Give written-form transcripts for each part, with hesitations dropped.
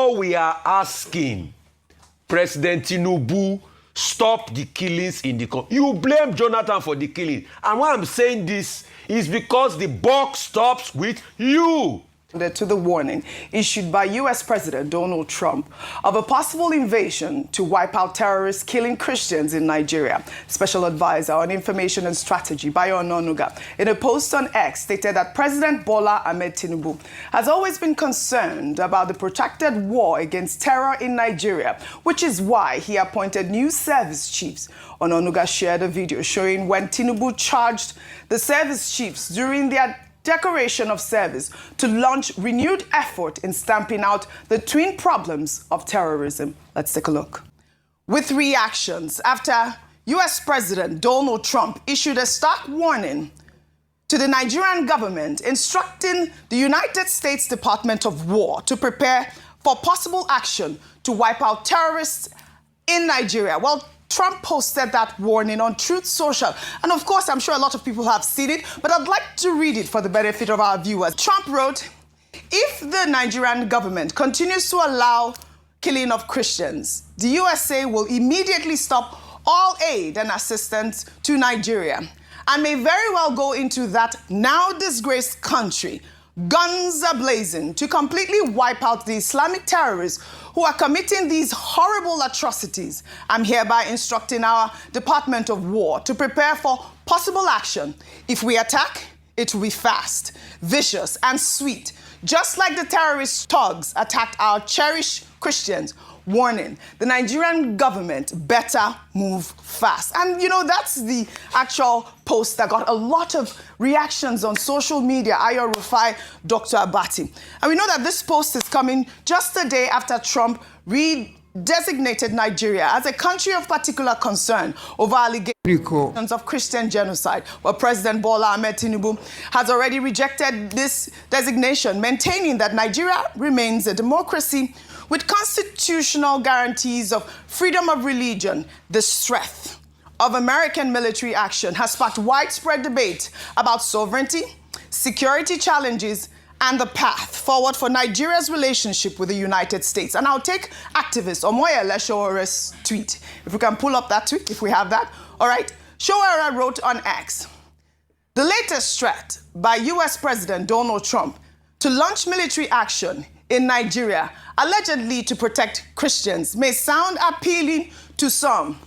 all we are asking, President Tinubu, stop the killings in the country. You blame Jonathan for the killing. And why I'm saying this is because the buck stops with you. To the warning issued by U.S. President Donald Trump of a possible invasion to wipe out terrorists killing Christians in Nigeria. Special advisor on information and strategy, Bayo Ononuga, in a post on X, stated that President Bola Ahmed Tinubu has always been concerned about the protracted war against terror in Nigeria, which is why he appointed new service chiefs. Ononuga shared a video showing when Tinubu charged the service chiefs during their declaration of service to launch renewed effort in stamping out the twin problems of terrorism. Let's take a look. With reactions after U.S. President Donald Trump issued a stark warning to the Nigerian government instructing the United States Department of War to prepare for possible action to wipe out terrorists in Nigeria. Well, Trump posted that warning on Truth Social. And of course, I'm sure a lot of people have seen it, but I'd like to read it for the benefit of our viewers. Trump wrote, if the Nigerian government continues to allow killing of Christians, the USA will immediately stop all aid and assistance to Nigeria and may very well go into that now disgraced country, guns a-blazing, to completely wipe out the Islamic terrorists who are committing these horrible atrocities. I'm hereby instructing our Department of War to prepare for possible action. If we attack, it will be fast, vicious, and sweet, just like the terrorist thugs attacked our cherished Christians. Warning, the Nigerian government better move fast. And you know, that's the actual post that got a lot of reactions on social media. Ayo Rufai, Dr. Abati. And we know that this post is coming just a day after Trump designated Nigeria as a country of particular concern over allegations of Christian genocide. Well, President Bola Ahmed Tinubu has already rejected this designation, maintaining that Nigeria remains a democracy with constitutional guarantees of freedom of religion. The strength of American military action has sparked widespread debate about sovereignty, security challenges, and the path forward for Nigeria's relationship with the United States. And I'll take activist Omoyele Showore's tweet. If we can pull up that tweet, if we have that. All right. Showore wrote on X, the latest threat by U.S. President Donald Trump to launch military action in Nigeria, allegedly to protect Christians, may sound appealing to some.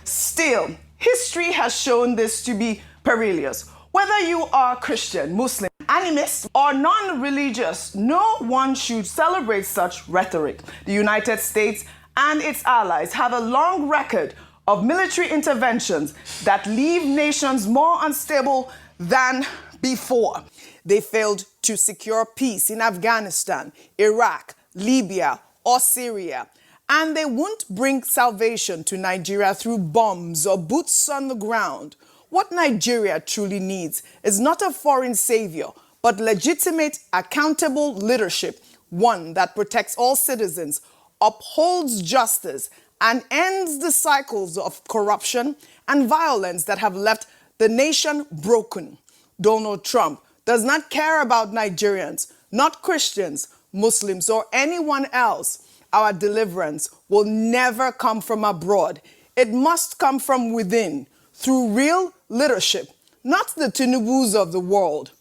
Still, history has shown this to be perilous. Whether you are Christian, Muslim, animist, or non-religious, no one should celebrate such rhetoric. The United States and its allies have a long record of military interventions that leave nations more unstable than before. They failed to secure peace in Afghanistan, Iraq, Libya, or Syria. And they won't bring salvation to Nigeria through bombs or boots on the ground. What Nigeria truly needs is not a foreign savior, but legitimate, accountable leadership, one that protects all citizens, upholds justice, and ends the cycles of corruption and violence that have left the nation broken. Donald Trump does not care about Nigerians, not Christians, Muslims, or anyone else. Our deliverance will never come from abroad. It must come from within, through real leadership, not the Tinubus of the world,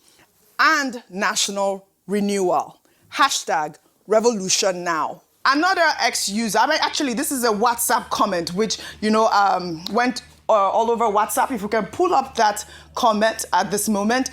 and national renewal. Hashtag revolution now. Another ex-user, actually, this is a WhatsApp comment which, went all over WhatsApp. If we can pull up that comment at this moment.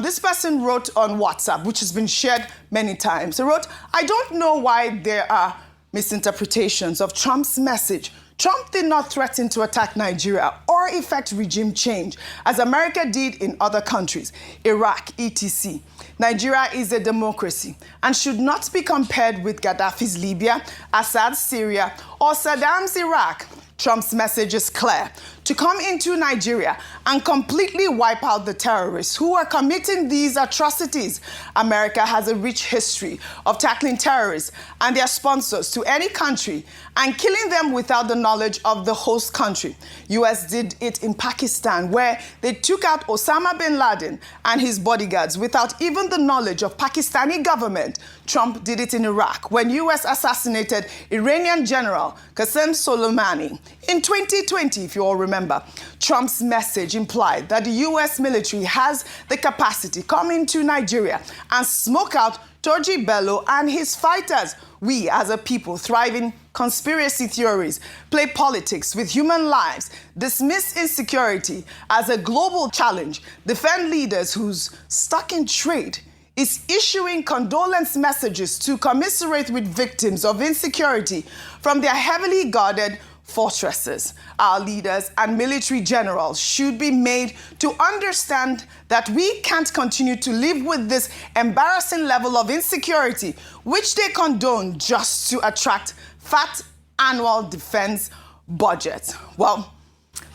This person wrote on WhatsApp, which has been shared many times. He wrote, I don't know why there are misinterpretations of Trump's message. Trump did not threaten to attack Nigeria or effect regime change, as America did in other countries, Iraq, etc. Nigeria is a democracy and should not be compared with Gaddafi's Libya, Assad's Syria, or Saddam's Iraq. Trump's message is clear. to come into Nigeria and completely wipe out the terrorists who are committing these atrocities. America has a rich history of tackling terrorists and their sponsors to any country and killing them without the knowledge of the host country. US did it in Pakistan, where they took out Osama bin Laden and his bodyguards without even the knowledge of Pakistani government. Trump did it in Iraq, when US assassinated Iranian General Qasem Soleimani. In 2020, if you all remember, Trump's message implied that the US military has the capacity to come into Nigeria and smoke out Toji Bello and his fighters. We, as a people, thrive in conspiracy theories, play politics with human lives, dismiss insecurity as a global challenge, defend leaders who's stuck in trade, is issuing condolence messages to commiserate with victims of insecurity from their heavily guarded fortresses. Our leaders and military generals should be made to understand that we can't continue to live with this embarrassing level of insecurity, which they condone just to attract fat annual defense budgets. Well,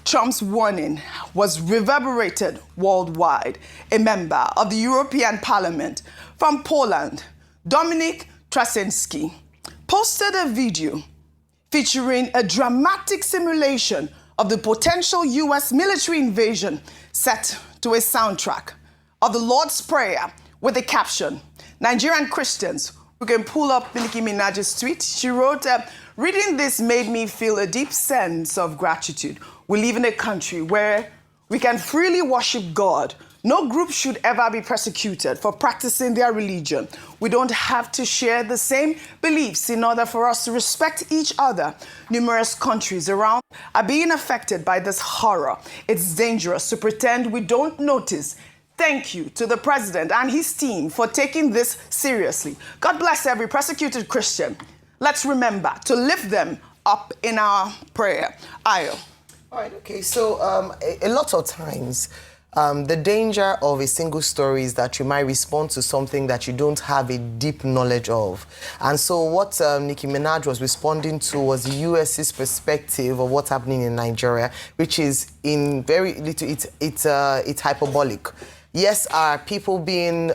Trump's warning was reverberated worldwide. A member of the European Parliament from Poland, Dominik Trasinski, posted a video featuring a dramatic simulation of the potential US military invasion set to a soundtrack of the Lord's Prayer with the caption, Nigerian Christians. We can pull up Nicki Minaj's tweet. She wrote, reading this made me feel a deep sense of gratitude. We live in a country where we can freely worship God. No group should ever be persecuted for practicing their religion. We don't have to share the same beliefs in order for us to respect each other. Numerous countries around are being affected by this horror. It's dangerous to pretend we don't notice. Thank you to the president and his team for taking this seriously. God bless every persecuted Christian. Let's remember to lift them up in our prayer. Ayo. All right, okay. So a lot of times, the danger of a single story is that you might respond to something that you don't have a deep knowledge of. And so what Nicki Minaj was responding to was the US's perspective of what's happening in Nigeria, which is in very little, it's hyperbolic. Yes, are people being,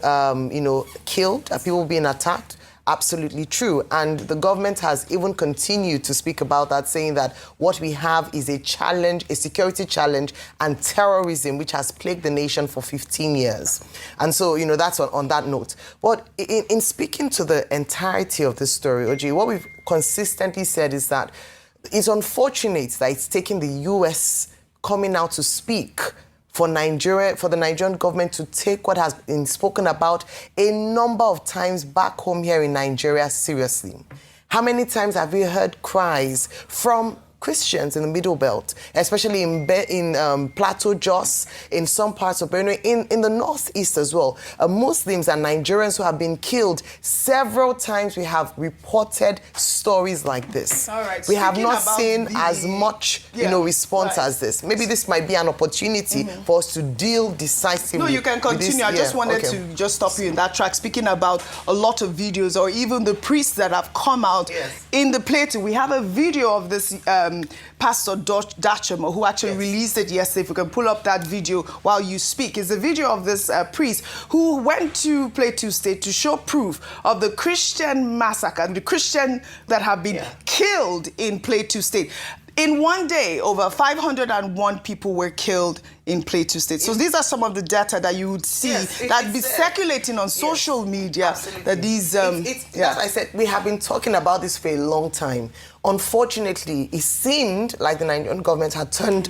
killed? Are people being attacked? Absolutely true. And the government has even continued to speak about that, saying that what we have is a challenge, a security challenge, and terrorism, which has plagued the nation for 15 years. And so, that's on that note. But in speaking to the entirety of this story, Oji, what we've consistently said is that it's unfortunate that it's taken the US coming out to speak for Nigeria, for the Nigerian government to take what has been spoken about a number of times back home here in Nigeria seriously. How many times have we heard cries from Christians in the Middle Belt, especially in Plateau, Jos, in some parts of Benue, in the Northeast as well? Muslims and Nigerians who have been killed. Several times we have reported stories like this. All right. We have not seen as much response as this. Maybe this might be an opportunity for us to deal decisively. No, you can continue. I just wanted to just stop you in that track, speaking about a lot of videos or even the priests that have come out in the Plateau. We have a video of this Pastor Dachemo, who actually released it yesterday. If we can pull up that video while you speak. It's a video of this priest who went to Plateau State to show proof of the Christian massacre and the Christian that have been killed in Plateau State. In one day, over 501 people were killed in Plateau State. So these are some of the data that you would see that be circulating on social media. Absolutely. That these, as I said, we have been talking about this for a long time. Unfortunately, it seemed like the Nigerian government had turned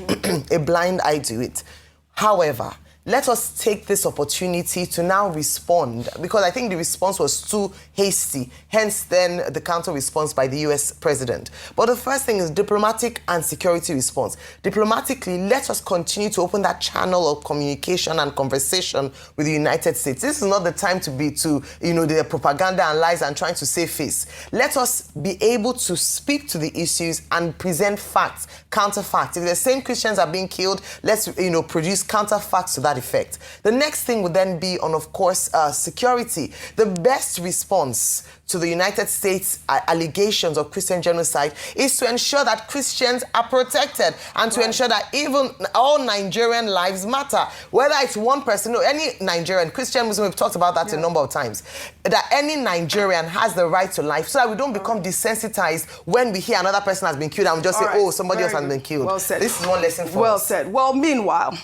a blind eye to it. However, let us take this opportunity to now respond, because I think the response was too hasty, hence then the counter response by the US president. But the first thing is diplomatic and security response. Diplomatically, let us continue to open that channel of communication and conversation with the United States. This is not the time to be the propaganda and lies and trying to save face. Let us be able to speak to the issues and present facts, counterfacts. If the same Christians are being killed, let's produce counterfacts to that that effect. The next thing would then be on, of course, security. The best response to the United States allegations of Christian genocide is to ensure that Christians are protected and to ensure that even all Nigerian lives matter. Whether it's one person or any Nigerian, Christian, Muslim, we've talked about that a number of times, that any Nigerian has the right to life so that we don't become desensitized when we hear another person has been killed and we just say, oh, somebody else has been killed. Well said. This is one lesson for us. Well said. Well, meanwhile,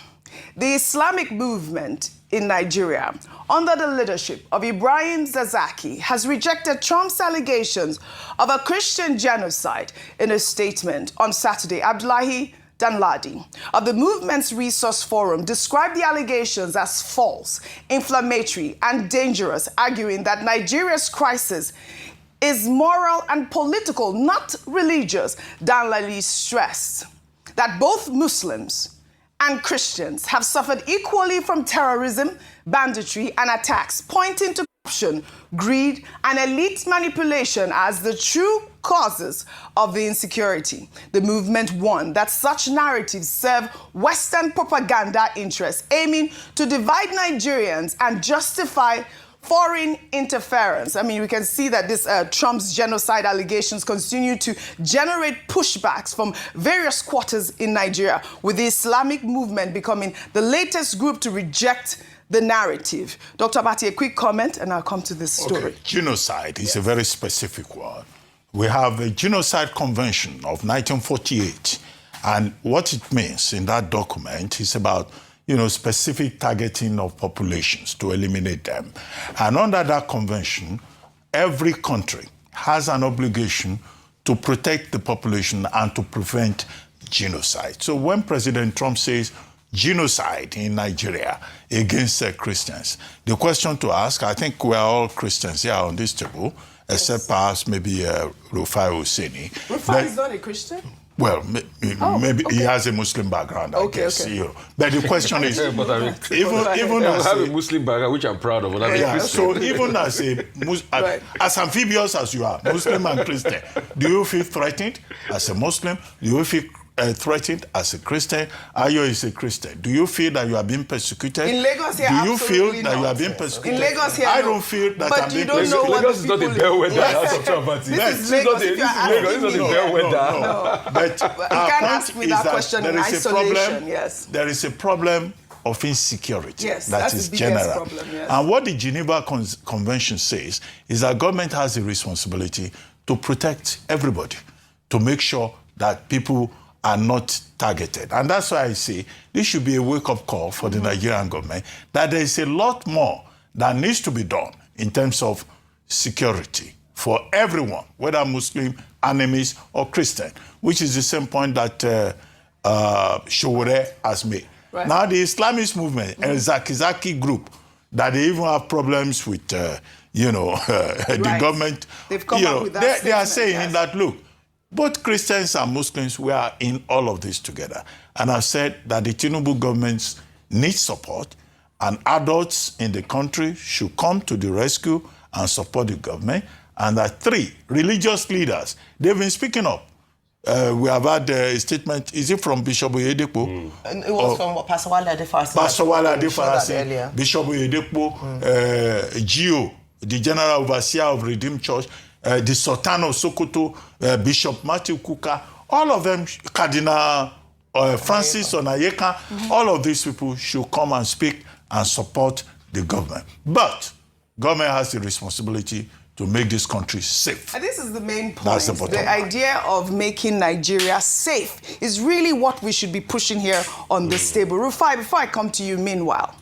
the Islamic movement in Nigeria, under the leadership of Ibrahim Zazaki, has rejected Trump's allegations of a Christian genocide. In a statement on Saturday, Abdullahi Danladi of the movement's Resource Forum described the allegations as false, inflammatory, and dangerous, arguing that Nigeria's crisis is moral and political, not religious. Danladi stressed that both Muslims and Christians have suffered equally from terrorism, banditry, and attacks, pointing to corruption, greed, and elite manipulation as the true causes of the insecurity. The movement warned that such narratives serve Western propaganda interests, aiming to divide Nigerians and justify foreign interference. I mean, we can see that this Trump's genocide allegations continue to generate pushbacks from various quarters in Nigeria, with the Islamic movement becoming the latest group to reject the narrative. Dr. Bati, a quick comment, and I'll come to this story. Okay. Genocide is a very specific word. We have a Genocide Convention of 1948, and what it means in that document is about specific targeting of populations to eliminate them. And under that convention, every country has an obligation to protect the population and to prevent genocide. So when President Trump says genocide in Nigeria against Christians, the question to ask, I think we're all Christians here on this table, except perhaps maybe Rufai Husseini. Rufai is not a Christian? Well, maybe he has a Muslim background, I guess. Okay. But the question is, even I as have a Muslim background, which I'm proud of. So even as amphibious as you are, Muslim and Christian, do you feel threatened as a Muslim? Do you feel threatened as a Christian? Ayo is a Christian. Do you feel that you are being persecuted? In Lagos here, do you feel absolutely that you not. are being persecuted? In Lagos here, I don't feel that but I'm being you don't know persecuted. what Lagos is not a bellwether. Yes. House of Trump. This is Lagos. If you're asking Lagos is not a me. bellwether. No. But You can't ask me that question in isolation. Yes. There is a problem of insecurity Yes, that that's is the biggest general. problem, yes. And what the Geneva Convention says is that government has a responsibility to protect everybody, to make sure that people are not targeted. And that's why I say this should be a wake-up call for the Nigerian government, that there is a lot more that needs to be done in terms of security for everyone, whether Muslim, animist, or Christian, which is the same point that Showore has made. Right. Now, the Islamist movement, Zaki group, that they even have problems with, the government. They've come up with that they are statement, saying that, look, both Christians and Muslims, we are in all of this together. And I've said that the Tinubu government needs support, and adults in the country should come to the rescue and support the government. And that 3, religious leaders, they've been speaking up. We have had a statement, is it from Bishop Oyedepo? It was from Pastor Wale Adefarasi. Pastor Wale Adefarasi, Bishop Oyedepo, Gio, the General Overseer of Redeemed Church, the Sultan of Sokoto, Bishop Matthew Kuka, all of them, Cardinal Francis Onayeka, all of these people should come and speak and support the government. But government has the responsibility to make this country safe. And this is the main point. That's the bottom line. Idea of making Nigeria safe is really what we should be pushing here on this table. Rufai, before I come to you, meanwhile,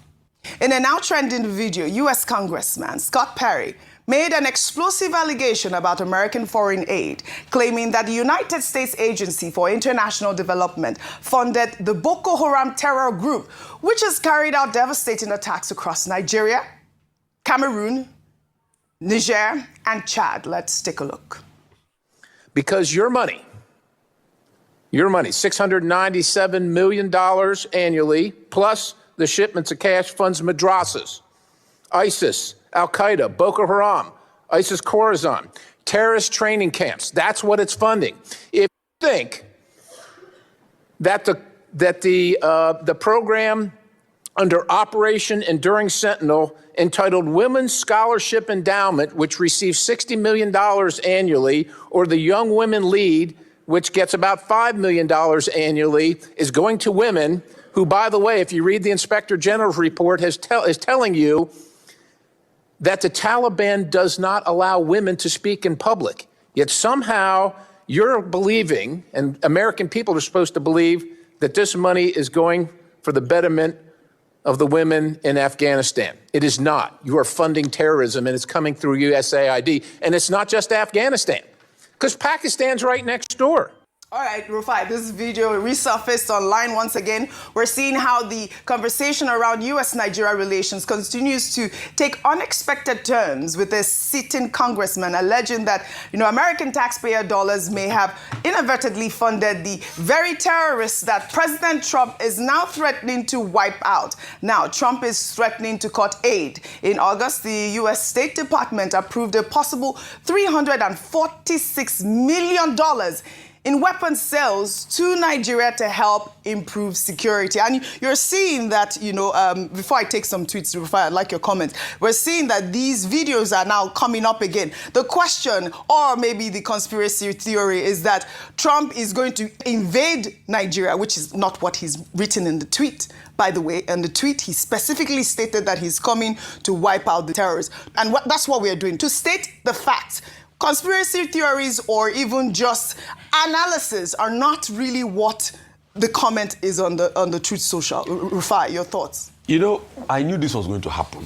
in a now trending video, U.S. Congressman Scott Perry made an explosive allegation about American foreign aid, claiming that the United States Agency for International Development funded the Boko Haram terror group, which has carried out devastating attacks across Nigeria, Cameroon, Niger, and Chad. Let's take a look. Because your money, $697 million annually, plus the shipments of cash funds madrasas, ISIS, Al-Qaeda, Boko Haram, ISIS Khorasan, terrorist training camps. That's what it's funding. If you think that the program under Operation Enduring Sentinel entitled Women's Scholarship Endowment, which receives $60 million annually, or the Young Women Lead, which gets about $5 million annually, is going to women who, by the way, if you read the Inspector General's report, is telling you that the Taliban does not allow women to speak in public. Yet somehow you're believing, and American people are supposed to believe, that this money is going for the betterment of the women in Afghanistan. It is not. You are funding terrorism, and it's coming through USAID. And it's not just Afghanistan, because Pakistan's right next door. All right, Rufai, this video resurfaced online once again. We're seeing how the conversation around U.S.-Nigeria relations continues to take unexpected turns, with a sitting congressman alleging that, American taxpayer dollars may have inadvertently funded the very terrorists that President Trump is now threatening to wipe out. Now, Trump is threatening to cut aid. In August, the U.S. State Department approved a possible $346 million in weapons sales to Nigeria to help improve security. And you're seeing that, before I take some tweets, Rufai, I'd like your comments. We're seeing that these videos are now coming up again. The question, or maybe the conspiracy theory, is that Trump is going to invade Nigeria, which is not what he's written in the tweet. By the way, in the tweet, he specifically stated that he's coming to wipe out the terrorists. And that's what we're doing, to state the facts. Conspiracy theories or even just analysis are not really what the comment is on the Truth Social. Rufai, your thoughts? I knew this was going to happen.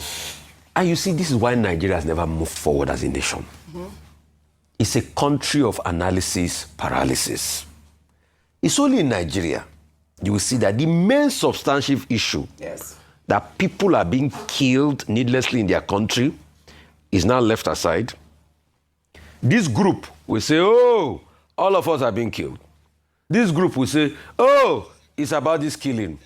And you see, this is why Nigeria has never moved forward as a nation. Mm-hmm. It's a country of analysis paralysis. It's only in Nigeria you will see that the main substantive issue, that people are being killed needlessly in their country, is now left aside. This group will say, oh, all of us are being killed. This group will say, oh, it's about this killing.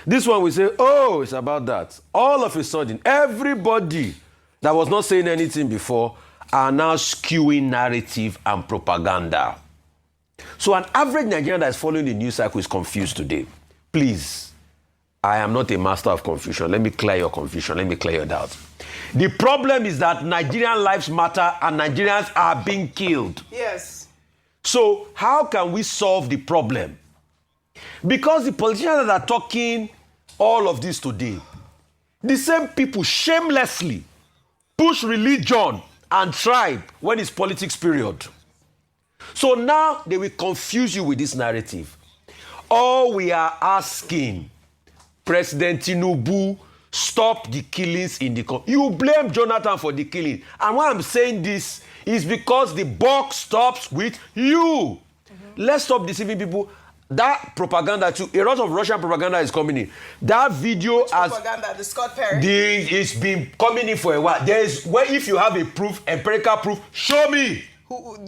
This one will say, oh, it's about that. All of a sudden, everybody that was not saying anything before are now skewing narrative and propaganda. So an average Nigerian that is following the news cycle is confused today. Please, I am not a master of confusion. Let me clear your confusion. Let me clear your doubts. The problem is that Nigerian lives matter and Nigerians are being killed. Yes. So how can we solve the problem? Because the politicians that are talking all of this today, the same people shamelessly push religion and tribe when it's politics period. So now they will confuse you with this narrative. All we are asking, President Tinubu, stop the killings in the country. You blame Jonathan for the killing. And why I'm saying this is because the buck stops with you. Mm-hmm. Let's stop deceiving people. That propaganda too, a lot of Russian propaganda is coming in. That video has... propaganda, the Scott Perry? It's been coming in for a while. If you have a proof, empirical proof, show me.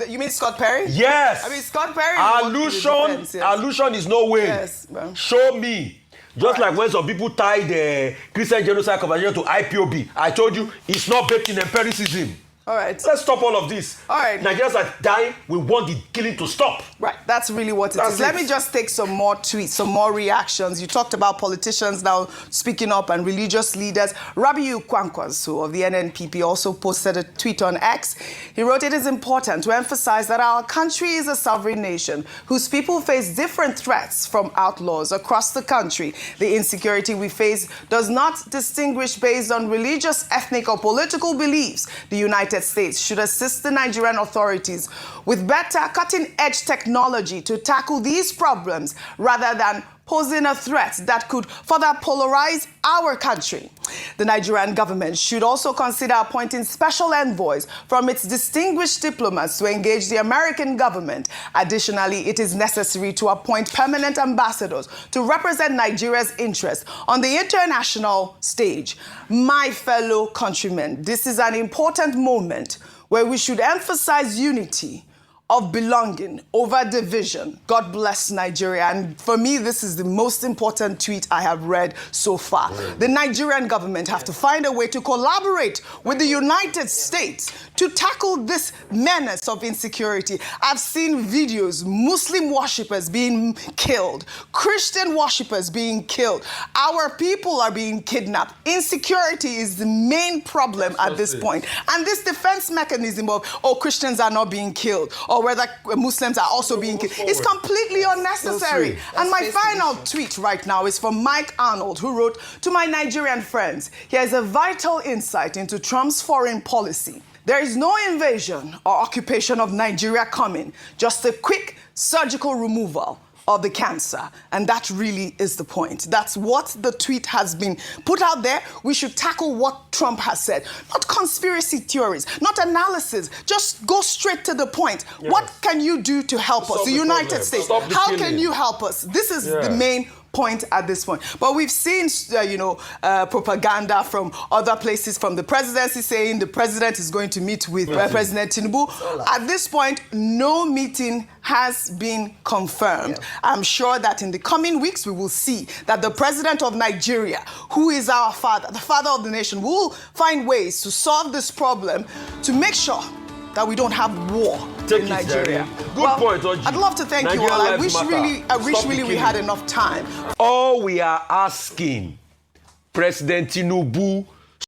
You mean Scott Perry? Yes. I mean, Scott Perry... Allusion is no way. Yes. Well. Show me. Just like when some people tied the Christian Genocide Convention to IPOB. I told you, it's not baked in empiricism. All right. Let's stop all of this. All right. Nigerians are dying. We want the killing to stop. Right. That's really what it is. Let me just take some more tweets, some more reactions. You talked about politicians now speaking up and religious leaders. Rabiu Kwankwaso of the NNPP also posted a tweet on X. He wrote, "It is important to emphasize that our country is a sovereign nation whose people face different threats from outlaws across the country. The insecurity we face does not distinguish based on religious, ethnic, or political beliefs. The United States should assist the Nigerian authorities with better cutting-edge technology to tackle these problems rather than posing a threat that could further polarize our country. The Nigerian government should also consider appointing special envoys from its distinguished diplomats to engage the American government. Additionally, it is necessary to appoint permanent ambassadors to represent Nigeria's interests on the international stage. My fellow countrymen, this is an important moment where we should emphasize unity of belonging over division. God bless Nigeria. And for me, this is the most important tweet I have read so far. The Nigerian government have to find a way to collaborate with the United States to tackle this menace of insecurity. I've seen videos, Muslim worshippers being killed, Christian worshippers being killed. Our people are being kidnapped. Insecurity is the main problem at this point. And this defense mechanism of, oh, Christians are not being killed, or whether Muslims are also being killed, is completely unnecessary. And my final tweet right now is from Mike Arnold, who wrote, "To my Nigerian friends, here's a vital insight into Trump's foreign policy. There is no invasion or occupation of Nigeria coming, just a quick surgical removal of the cancer." And that really is the point. That's what the tweet has been put out there. We should tackle what Trump has said. Not conspiracy theories, not analysis. Just go straight to the point. Yes. What can you do to help us? The United States. How can you help us? This is the main point at this point. But we've seen, propaganda from other places, from the presidency saying the president is going to meet with President Tinubu. At this point, no meeting has been confirmed. Yeah. I'm sure that in the coming weeks, we will see that the president of Nigeria, who is our father, the father of the nation, will find ways to solve this problem to make sure that we don't have war in Nigeria. Good point, Oji. I'd love to thank you all. I wish really we had enough time. All we are asking President Tinubu,